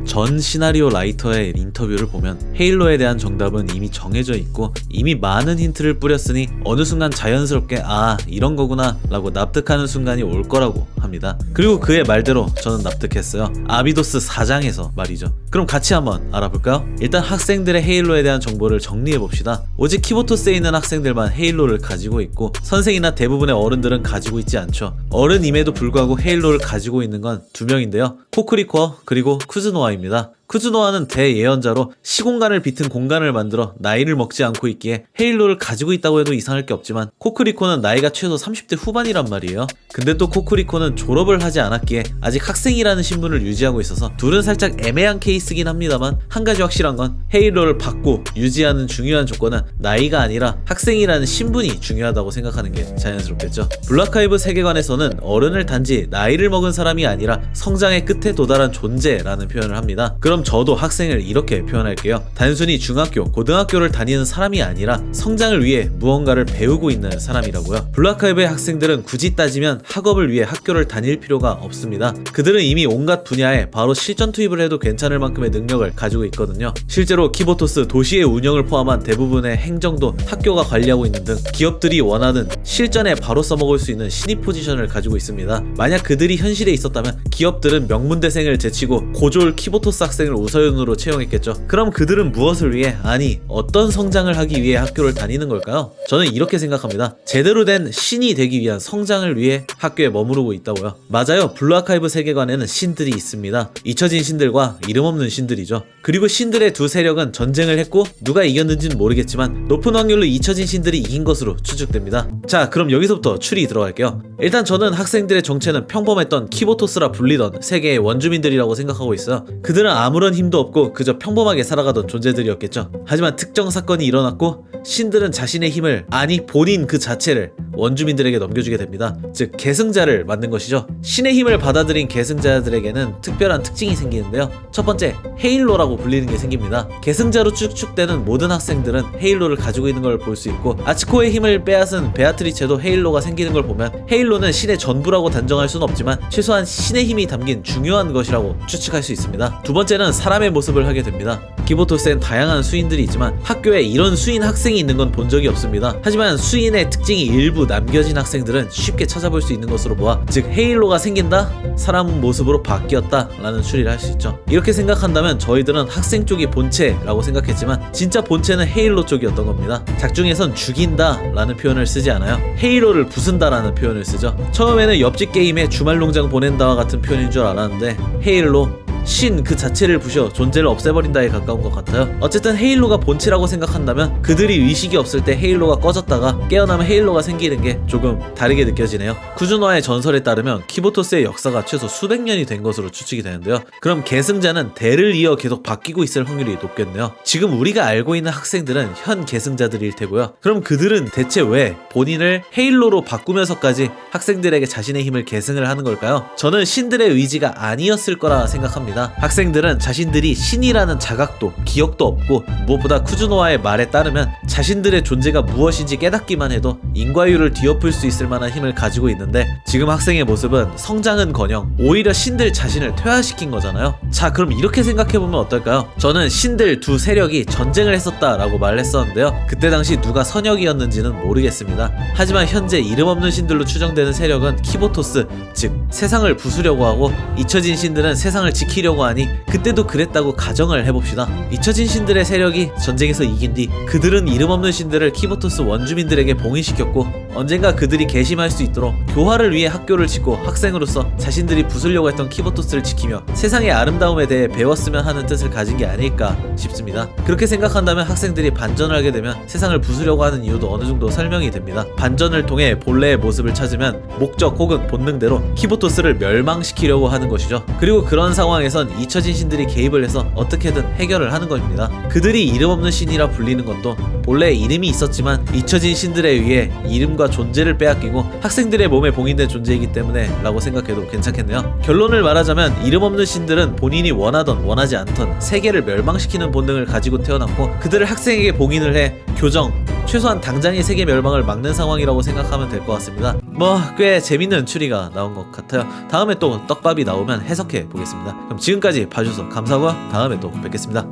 전 시나리오 라이터의 인터뷰를 보면 헤일로에 대한 정답은 이미 정해져 있고 이미 많은 힌트를 뿌렸으니 어느 순간 자연스럽게 아 이런 거구나 라고 납득하는 순간이 올 거라고 합니다. 그리고 그의 말대로 저는 납득했어요. 아비도스 4장에서 말이죠. 그럼 같이 한번 알아볼까요? 일단 학생들의 헤일로에 대한 정보를 정리해봅시다. 오직 키보토스에 있는 학생들만 헤일로를 가지고 있고 선생이나 대부분의 어른들은 가지고 있지 않죠. 어른임에도 불구하고 헤일로를 가지고 있는 건 2명인데요. 코크리코 그리고 쿠즈노아입니다. 쿠즈노아는 대예언자로 시공간을 비튼 공간을 만들어 나이를 먹지 않고 있기에 헤일로를 가지고 있다고 해도 이상할 게 없지만 코크리코는 나이가 최소 30대 후반이란 말이에요. 근데 또 코크리코는 졸업을 하지 않았기에 아직 학생이라는 신분을 유지하고 있어서 둘은 살짝 애매한 케이스긴 합니다만 한 가지 확실한 건 헤일로를 받고 유지하는 중요한 조건은 나이가 아니라 학생이라는 신분이 중요하다고 생각하는 게 자연스럽겠죠. 블루아카이브 세계관에서는 어른을 단지 나이를 먹은 사람이 아니라 성장의 끝에 도달한 존재라는 표현을 합니다. 그럼 저도 학생을 이렇게 표현할게요. 단순히 중학교, 고등학교를 다니는 사람이 아니라 성장을 위해 무언가를 배우고 있는 사람이라고요. 블루아카이브의 학생들은 굳이 따지면 학업을 위해 학교를 다닐 필요가 없습니다. 그들은 이미 온갖 분야에 바로 실전 투입을 해도 괜찮을 만큼의 능력을 가지고 있거든요. 실제로 키보토스 도시의 운영을 포함한 대부분의 행정도 학교가 관리하고 있는 등 기업들이 원하는 실전에 바로 써먹을 수 있는 신입 포지션을 가지고 있습니다. 만약 그들이 현실에 있었다면 기업들은 명문대생을 제치고 고졸 키보토스 학생을 우선으로 채용했겠죠. 그럼 그들은 무엇을 위해, 아니 어떤 성장을 하기 위해 학교를 다니는 걸까요? 저는 이렇게 생각합니다. 제대로 된 신이 되기 위한 성장을 위해 학교에 머무르고 있다고요. 맞아요. 블루아카이브 세계관에는 신들이 있습니다. 잊혀진 신들과 이름 없는 신들이죠. 그리고 신들의 두 세력은 전쟁을 했고 누가 이겼는지는 모르겠지만 높은 확률로 잊혀진 신들이 이긴 것으로 추측됩니다. 자, 그럼 여기서부터 추리 들어갈게요. 일단 저는 학생들의 정체는 평범했던 키보토스라 불리던 세계의 원주민들이라고 생각하고 있어요. 그들은 아무런 힘도 없고 그저 평범하게 살아가던 존재들이었겠죠. 하지만 특정 사건이 일어났고 신들은 자신의 힘을, 아니 본인 그 자체를 원주민들에게 넘겨주게 됩니다. 즉 계승자를 만든 것이죠. 신의 힘을 받아들인 계승자들에게는 특별한 특징이 생기는데요. 첫 번째, 헤일로라고 불리는 게 생깁니다. 계승자로 추측되는 모든 학생들은 헤일로를 가지고 있는 걸 볼 수 있고 아츠코의 힘을 빼앗은 베아트리체도 헤일로가 생기는 걸 보면 헤일로는 신의 전부라고 단정할 수는 없지만 최소한 신의 힘이 담긴 중요한 것이라고 추측할 수 있습니다. 두 번째는 사람의 모습을 하게 됩니다. 키보토스엔 다양한 수인들이 있지만 학교에 이런 수인 학생이 있는 건 본 적이 없습니다. 하지만 수인의 특징이 일부 남겨진 학생들은 쉽게 찾아볼 수 있는 것으로 보아 즉 헤일로가 생긴다? 사람 모습으로 바뀌었다 라는 추리를 할 수 있죠. 이렇게 생각한다면 저희들은 학생 쪽이 본체라고 생각했지만 진짜 본체는 헤일로 쪽이었던 겁니다. 작중에선 죽인다 라는 표현을 쓰지 않아요. 헤일로를 부순다 라는 표현을 쓰죠. 처음에는 옆집 게임에 주말농장 보낸다와 같은 표현인 줄 알았는데 헤일로 신 그 자체를 부셔 존재를 없애버린다에 가까운 것 같아요. 어쨌든 헤일로가 본체라고 생각한다면 그들이 의식이 없을 때 헤일로가 꺼졌다가 깨어나면 헤일로가 생기는 게 조금 다르게 느껴지네요. 쿠즈노아의 전설에 따르면 키보토스의 역사가 최소 수백 년이 된 것으로 추측이 되는데요. 그럼 계승자는 대를 이어 계속 바뀌고 있을 확률이 높겠네요. 지금 우리가 알고 있는 학생들은 현 계승자들일 테고요. 그럼 그들은 대체 왜 본인을 헤일로로 바꾸면서까지 학생들에게 자신의 힘을 계승을 하는 걸까요? 저는 신들의 의지가 아니었을 거라 생각합니다. 학생들은 자신들이 신이라는 자각도 기억도 없고 무엇보다 쿠즈노아의 말에 따르면 자신들의 존재가 무엇인지 깨닫기만 해도 인과율을 뒤엎을 수 있을 만한 힘을 가지고 있는데 지금 학생의 모습은 성장은커녕 오히려 신들 자신을 퇴화시킨 거잖아요. 자, 그럼 이렇게 생각해보면 어떨까요? 저는 신들 두 세력이 전쟁을 했었다라고 말했었는데요. 그때 당시 누가 선역이었는지는 모르겠습니다. 하지만 현재 이름 없는 신들로 추정되는 세력은 키보토스, 즉 세상을 부수려고 하고 잊혀진 신들은 세상을 지키려고 하니 그때도 그랬다고 가정을 해봅시다. 잊혀진 신들의 세력이 전쟁에서 이긴 뒤 그들은 이름 없는 신들을 키보토스 원주민들에게 봉인시켰고 언젠가 그들이 개심할 수 있도록 교화를 위해 학교를 짓고 학생으로서 자신들이 부수려고 했던 키보토스를 지키며 세상의 아름다움에 대해 배웠으면 하는 뜻을 가진 게 아닐까 싶습니다. 그렇게 생각한다면 학생들이 반전을 하게 되면 세상을 부수려고 하는 이유도 어느 정도 설명이 됩니다. 반전을 통해 본래의 모습을 찾으면 목적 혹은 본능대로 키보토스를 멸망시키려고 하는 것이죠. 그리고 그런 상황에선 잊혀진 신들이 개입을 해서 어떻게든 해결을 하는 것입니다. 그들이 이름 없는 신이라 불리는 것도 본래 이름이 있었지만 잊혀진 신들에 의해 이름과 삶과 존재를 빼앗기고 학생들의 몸에 봉인된 존재이기 때문에 라고 생각해도 괜찮겠네요. 결론을 말하자면 이름 없는 신들은 본인이 원하던 원하지 않던 세계를 멸망시키는 본능을 가지고 태어났고 그들을 학생에게 봉인을 해 교정, 최소한 당장의 세계 멸망을 막는 상황이라고 생각하면 될 것 같습니다. 뭐 꽤 재밌는 추리가 나온 것 같아요. 다음에 또 떡밥이 나오면 해석해 보겠습니다. 그럼 지금까지 봐주셔서 감사하고요. 다음에 또 뵙겠습니다.